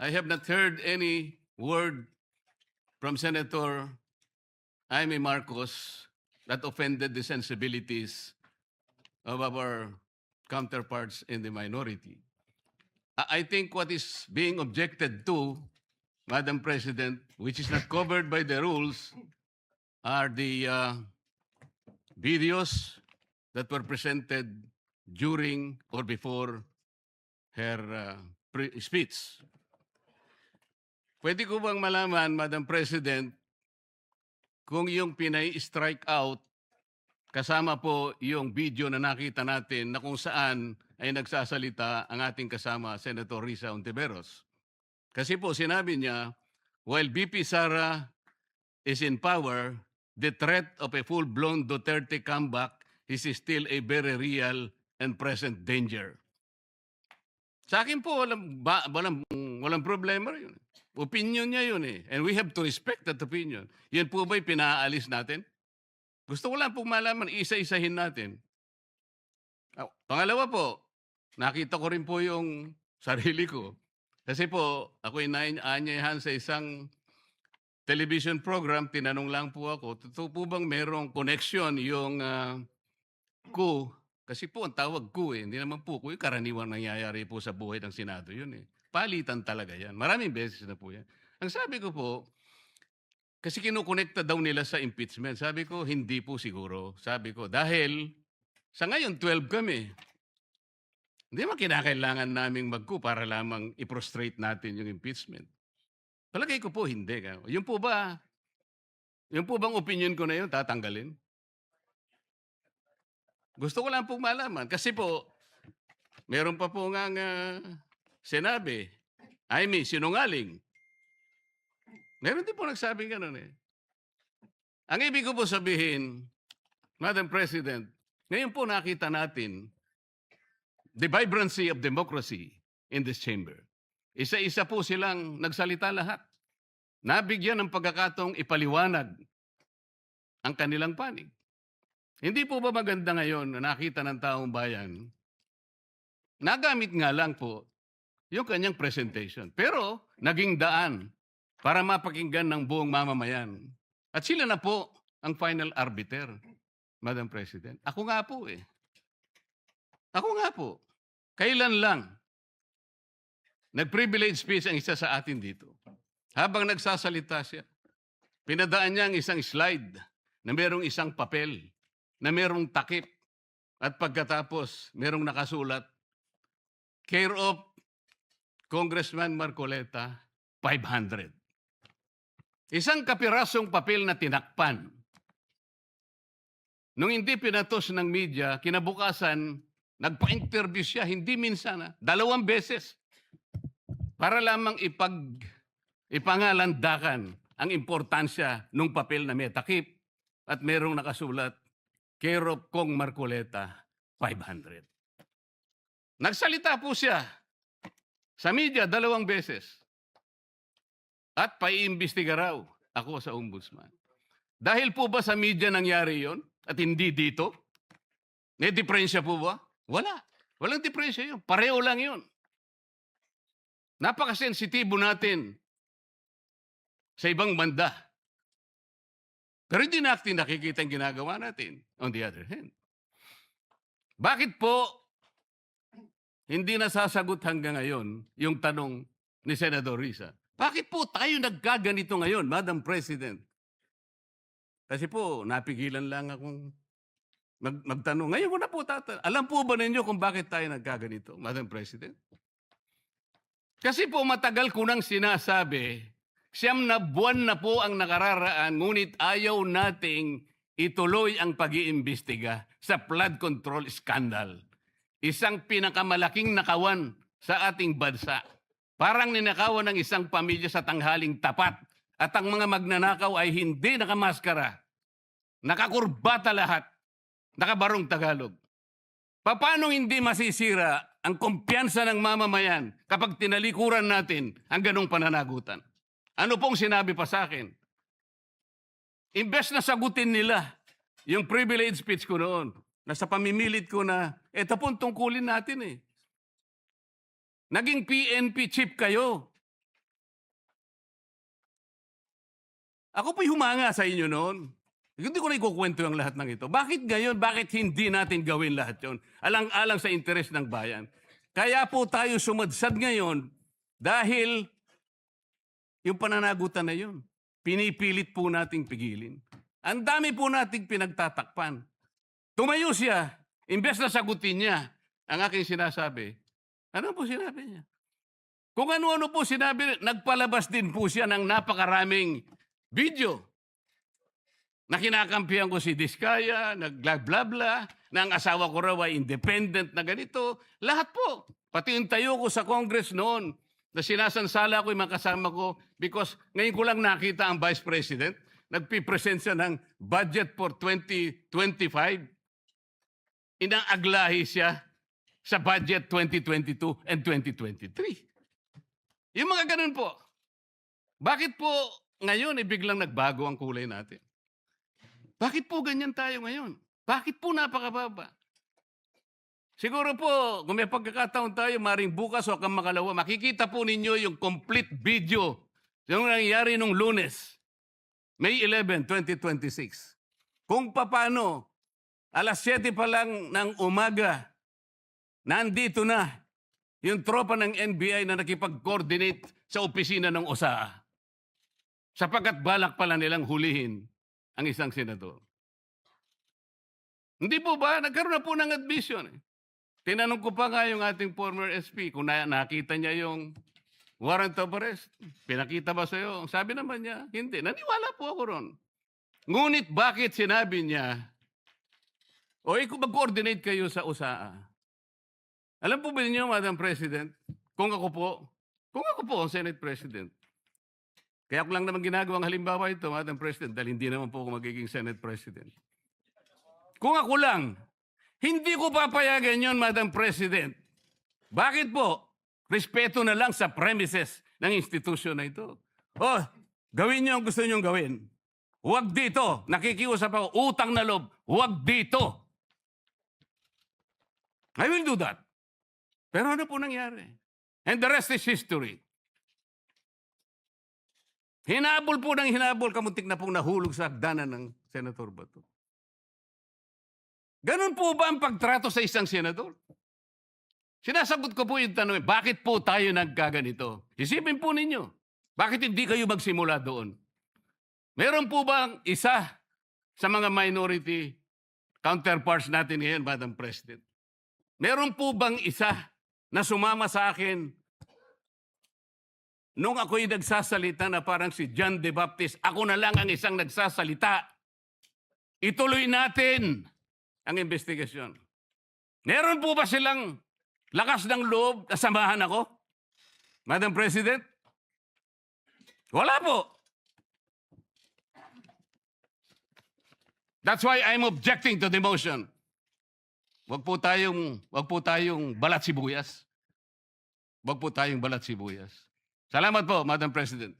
I have not heard any word from Senator Jaime Marcos that offended the sensibilities of our counterparts in the minority. I think what is being objected to, Madam President, which is not covered by the rules, are the videos that were presented during or before her speech. Pwede ko bang malaman, Madam President, kung yung pinay-strike out, kasama po yung video na nakita natin na kung saan ay nagsasalita ang ating kasama, Senator Risa Ontiveros. Kasi po sinabi niya, while VP Sara is in power, the threat of a full-blown Duterte comeback is still a very real and present danger. Sa akin po, walang problema yun. Opinion niya yun eh. And we have to respect that opinion. Yan po ba'y pinaalis natin? Gusto ko lang pong malaman, isa-isahin natin. Pangalawa po, nakita ko rin po yung sarili ko. Kasi po, ako'y naanyayahan sa isang television program, tinanong lang po ako, totoo po bang merong connection yung coup? Kasi po, ang tawag coup eh. Hindi naman po coup, karaniwang nangyayari po sa buhay ng Senado yun eh. Palitan talaga yan. Maraming beses na po yan. Ang sabi ko po, kasi kinukonekta daw nila sa impeachment. Sabi ko, hindi po siguro. Sabi ko, dahil sa ngayon, 12 kami. Hindi naman kinakailangan naming mag-coup para lamang i-prostrate natin yung impeachment. Palagay ko po, hindi. Yung po bang opinion ko na yun, tatanggalin? Gusto ko lang pong malaman. Kasi po, meron pa po nga sinabi, Jaime, sinungaling. Meron din po nagsabing gano'n eh. Ang ibig ko po sabihin, Madam President, ngayon po nakita natin the vibrancy of democracy in this chamber. Isa-isa po silang nagsalita lahat. Nabigyan ng pagkakataong ipaliwanag ang kanilang panig. Hindi po ba maganda ngayon na nakita ng taong bayan, nagamit nga lang po yung kanyang presentation. Pero naging daan para mapakinggan ng buong mamamayan. At sila na po ang final arbiter, Madam President. Ako nga po eh. Ako nga po. Kailan lang nag-privilege speech ang isa sa atin dito. Habang nagsasalita siya, pinadaan niya ang isang slide na merong isang papel, na merong takip, at pagkatapos merong nakasulat, care of Congressman Marcoleta, 500. Isang kapirasong papel na tinakpan. Nung hindi pinatos ng media, kinabukasan, nagpa-interview siya, hindi minsan, 2 beses, para lamang ipangalandakan ang importansya ng papel na may takip at merong nakasulat, care of Kong Marcoleta, 500. Nagsalita po siya sa media 2 beses at paiimbestiga raw ako sa ombudsman. Dahil po ba sa media nangyari yon at hindi dito? May diferensya po ba? Wala. Walang diferensya yun. Pareho lang yun. Napakasensitibo natin sa ibang banda. Pero hindi natin nakikita ang ginagawa natin. On the other hand. Bakit po hindi nasasagot hanggang ngayon yung tanong ni Senador Risa? Bakit po tayo nagkaganito ngayon, Madam President? Kasi po, napigilan lang akong magtanong. Ngayon ko na po tatanong. Alam po ba ninyo kung bakit tayo nagkaganito, Madam President? Kasi po matagal ko nang sinasabi, 9 na buwan na po ang nakararaan, ngunit ayaw nating ituloy ang pag-iimbestiga sa flood control scandal. Isang pinakamalaking nakawan sa ating bansa. Parang ninakawan ng isang pamilya sa tanghaling tapat. At ang mga magnanakaw ay hindi nakamaskara. Nakakurbata lahat. Nakabarong Tagalog. Paano hindi masisira ang kumpiyansa ng mamamayan kapag tinalikuran natin ang ganong pananagutan? Ano pong sinabi pa sa akin? Imbes na sagutin nila yung privilege speech ko noon, na sa pamimilit ko na, ito pong tungkulin natin eh. Naging PNP chief kayo. Ako po'y humanga sa inyo noon. Hindi ko na ikukwento yung lahat ng ito. Bakit ngayon? Bakit hindi natin gawin lahat yon? Alang-alang sa interes ng bayan. Kaya po tayo sumadsad ngayon dahil yung pananagutan na yun, pinipilit po nating pigilin. Ang dami po nating pinagtatakpan. Tumayo siya, imbes na sagutin niya ang aking sinasabi. Ano po sinabi niya? Kung ano-ano po sinabi, nagpalabas din po siya ng napakaraming video na kinakampihan ko si Diskaya, nag-bla-bla-bla, na ang asawa ko raw ay independent na ganito. Lahat po. Pati yung tayo ko sa Congress noon, na sinasansala ko yung mga kasama ko because ngayon ko lang nakita ang Vice President, nagpipresent siya ng budget for 2025. Inaaglahi siya sa budget 2022 and 2023. Yung mga ganun po. Bakit po ngayon biglang nagbago ang kulay natin? Bakit po ganyan tayo ngayon? Bakit po napakababa? Siguro po, kung may pagkakataon tayo, maring bukas o kang makalawa, makikita po ninyo yung complete video yung nangyari nung Lunes, May 11, 2026. Kung paano, alas 7 pa lang ng umaga, nandito na yung tropa ng NBI na nakipag-coordinate sa opisina ng OSAA. Sapagkat balak pala nilang hulihin ang isang senador. Hindi po ba? Nagkaroon na po ng admission. Tinanong ko pa nga yung ating former SP kung nakita niya yung warrant of arrest. Pinakita ba sa'yo? Sabi naman niya, hindi. Naniwala po ako ron. Ngunit bakit sinabi niya, mag-coordinate kayo sa USAA? Alam po ba niyo, Madam President, kung ako po ang Senate President, kaya ko lang naman ginagawang halimbawa ito, Madam President, dahil hindi naman po ako magiging Senate President. Kung ako lang, hindi ko papayagan yon, Madam President. Bakit po? Respeto na lang sa premises ng institusyon na ito. Gawin niyo ang gusto niyong gawin. Huwag dito. Nakikiusap ako, utang na loob. Huwag dito. I will do that. Pero ano po nangyari? And the rest is history. Hinabol po ng hinabol, kamuntik na pong nahulog sa hagdanan ng Senator Bato. Ganun po ba ang pagtrato sa isang senador? Sinasagot ko po yung tanong, bakit po tayo nagkaganito? Isipin po ninyo, bakit hindi kayo magsimula doon? Meron po bang isa sa mga minority counterparts natin ngayon, Madam President? Meron po bang isa na sumama sa akin nung ako'y nagsasalita na parang si John the Baptist, ako na lang ang isang nagsasalita. Ituloy natin ang investigasyon. Meron po ba silang lakas ng loob na samahan ako? Madam President? Wala po. That's why I'm objecting to the motion. Wag po tayong balat sibuyas. Wag po tayong balat sibuyas. Salamat po, Madam President.